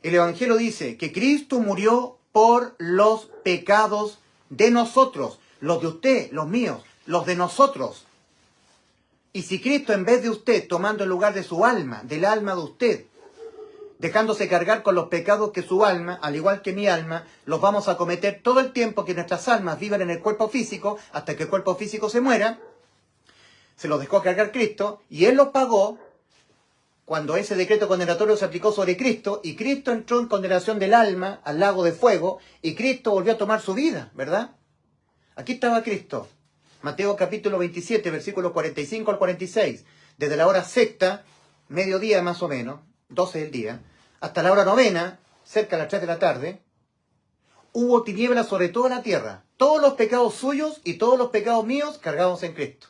El Evangelio dice que Cristo murió por los pecados de nosotros, los de usted, los míos, los de nosotros. Y si Cristo, en vez de usted, tomando el lugar de su alma, del alma de usted, dejándose cargar con los pecados que su alma, al igual que mi alma, los vamos a cometer todo el tiempo que nuestras almas vivan en el cuerpo físico, hasta que el cuerpo físico se muera, se los dejó cargar Cristo, y Él los pagó cuando ese decreto condenatorio se aplicó sobre Cristo, y Cristo entró en condenación del alma al lago de fuego, y Cristo volvió a tomar su vida, ¿verdad? Aquí estaba Cristo. Mateo capítulo 27, versículos 45 al 46. Desde la hora sexta, mediodía más o menos, 12 del día, hasta la hora novena, cerca de las 3 de la tarde, hubo tinieblas sobre toda la tierra. Todos los pecados suyos y todos los pecados míos cargados en Cristo.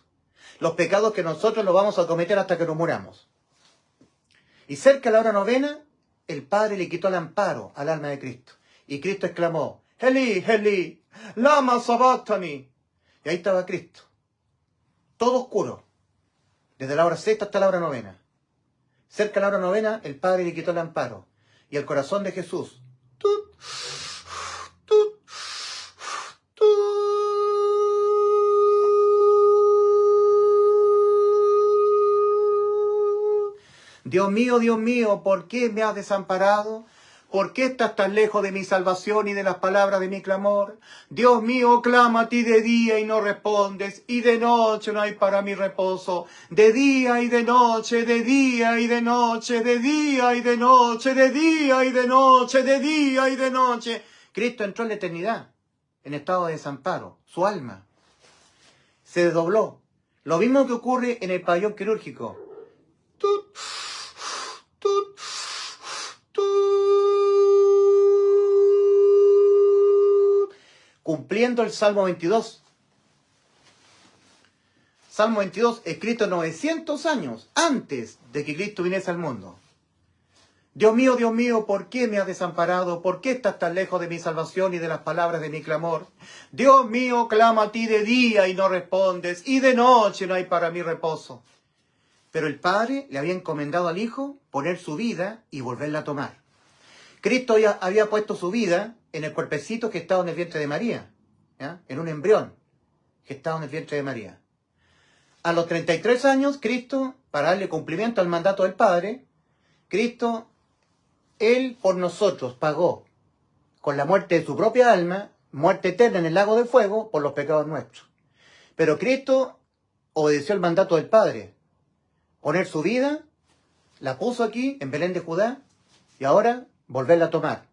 Los pecados que nosotros los vamos a cometer hasta que nos muramos. Y cerca de la hora novena, el Padre le quitó el amparo al alma de Cristo. Y Cristo exclamó, Eli, Eli, lama sabachthani. Y ahí estaba Cristo, todo oscuro, desde la hora sexta hasta la hora novena. Cerca de la hora novena, el Padre le quitó el amparo. Y el corazón de Jesús, tut, tut, tut. Dios mío, ¿por qué me has desamparado? ¿Por qué estás tan lejos de mi salvación y de las palabras de mi clamor? Dios mío, clama a ti de día y no respondes, y de noche no hay para mi reposo. De día y de noche, de día y de noche, de día y de noche, de día y de noche, de día y de noche. Cristo entró en la eternidad, en estado de desamparo. Su alma se desdobló. Lo mismo que ocurre en el pabellón quirúrgico. Tut, tut, tut. Cumpliendo el Salmo 22. Salmo 22, escrito 900 años antes de que Cristo viniese al mundo. Dios mío, ¿por qué me has desamparado? ¿Por qué estás tan lejos de mi salvación y de las palabras de mi clamor? Dios mío, clama a ti de día y no respondes, y de noche no hay para mí reposo. Pero el Padre le había encomendado al Hijo poner su vida y volverla a tomar. Cristo ya había puesto su vida en el cuerpecito que estaba en el vientre de María, ¿ya? En un embrión que estaba en el vientre de María. A los 33 años, Cristo, para darle cumplimiento al mandato del Padre, Cristo, Él por nosotros pagó con la muerte de su propia alma, muerte eterna en el lago de fuego, por los pecados nuestros. Pero Cristo obedeció el mandato del Padre, poner su vida, la puso aquí en Belén de Judá, y ahora volverla a tomar.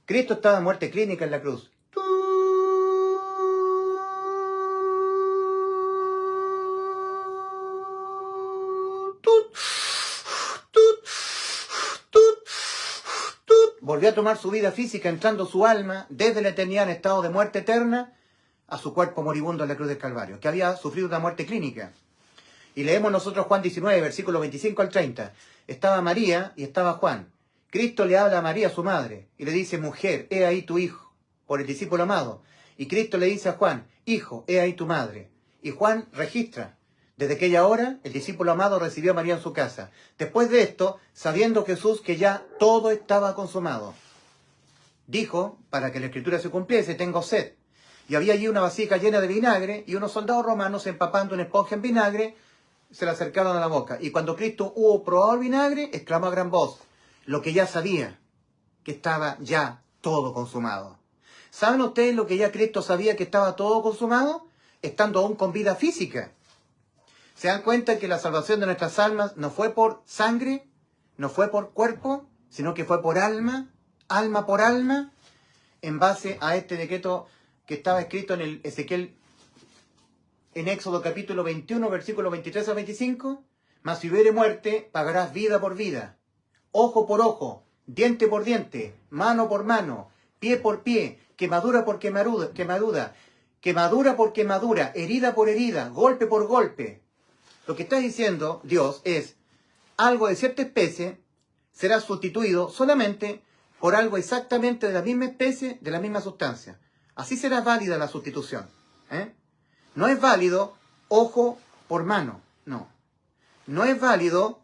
Cristo estaba en muerte clínica en la cruz. Volvió a tomar su vida física, entrando su alma desde la eternidad en estado de muerte eterna a su cuerpo moribundo en la cruz del Calvario, que había sufrido una muerte clínica. Y leemos nosotros Juan 19, versículos 25 al 30. Estaba María y estaba Juan. Cristo le habla a María, su madre, y le dice, mujer, he ahí tu hijo, por el discípulo amado. Y Cristo le dice a Juan, hijo, he ahí tu madre. Y Juan registra. Desde aquella hora, el discípulo amado recibió a María en su casa. Después de esto, sabiendo Jesús que ya todo estaba consumado, dijo, para que la escritura se cumpliese, tengo sed. Y había allí una vasija llena de vinagre, y unos soldados romanos, empapando una esponja en vinagre, se la acercaron a la boca. Y cuando Cristo hubo probado el vinagre, exclamó a gran voz, lo que ya sabía, que estaba ya todo consumado. ¿Saben ustedes lo que ya Cristo sabía que estaba todo consumado? Estando aún con vida física. ¿Se dan cuenta que la salvación de nuestras almas no fue por sangre, no fue por cuerpo, sino que fue por alma, alma por alma, en base a este decreto que estaba escrito en el Ezequiel, en Éxodo capítulo 21, versículos 23 a 25? Mas si hubiere muerte, pagarás vida por vida, ojo por ojo, diente por diente, mano por mano, pie por pie, quemadura por quemadura, quemadura por quemadura, herida por herida, golpe por golpe. Lo que está diciendo Dios es, algo de cierta especie será sustituido solamente por algo exactamente de la misma especie, de la misma sustancia. Así será válida la sustitución. No es válido ojo por mano, no. No es válido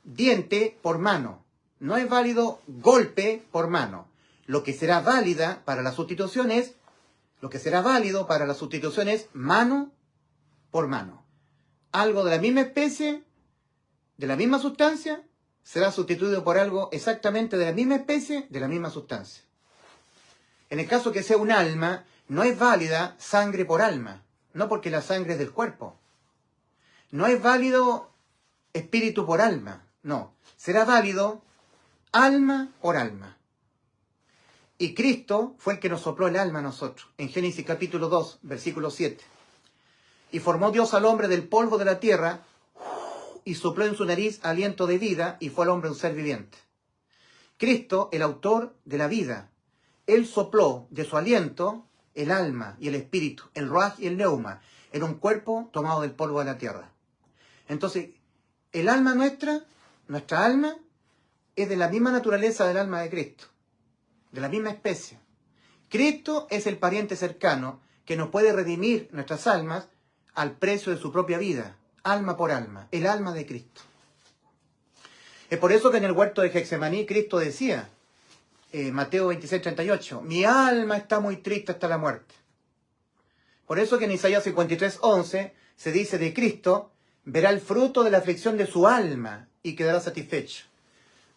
diente por mano, No es válido golpe por mano. Lo que será válida para la sustitución es, mano por mano. Algo de la misma especie, de la misma sustancia, será sustituido por algo exactamente de la misma especie, de la misma sustancia. En el caso que sea un alma, no es válida sangre por alma, no porque la sangre es del cuerpo. No es válido espíritu por alma, no. Será válido alma por alma. Y Cristo fue el que nos sopló el alma a nosotros, en Génesis capítulo 2, versículo 7. Y formó Dios al hombre del polvo de la tierra, y sopló en su nariz aliento de vida, y fue al hombre un ser viviente. Cristo, el autor de la vida, Él sopló de su aliento el alma y el espíritu, el ruaj y el neuma, en un cuerpo tomado del polvo de la tierra. Entonces, el alma nuestra alma, es de la misma naturaleza del alma de Cristo, de la misma especie. Cristo es el pariente cercano que nos puede redimir nuestras almas al precio de su propia vida, alma por alma, el alma de Cristo. Es por eso que en el huerto de Getsemaní Cristo decía, Mateo 26, 38, mi alma está muy triste hasta la muerte. Por eso que en Isaías 53, 11 se dice de Cristo, verá el fruto de la aflicción de su alma y quedará satisfecho.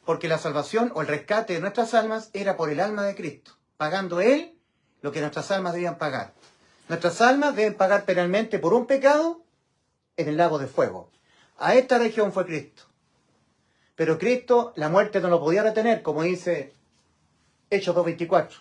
Porque la salvación o el rescate de nuestras almas era por el alma de Cristo, pagando Él lo que nuestras almas debían pagar. Nuestras almas deben pagar penalmente por un pecado en el lago de fuego. A esta región fue Cristo. Pero Cristo, la muerte no lo podía retener, como dice Hechos 2:24.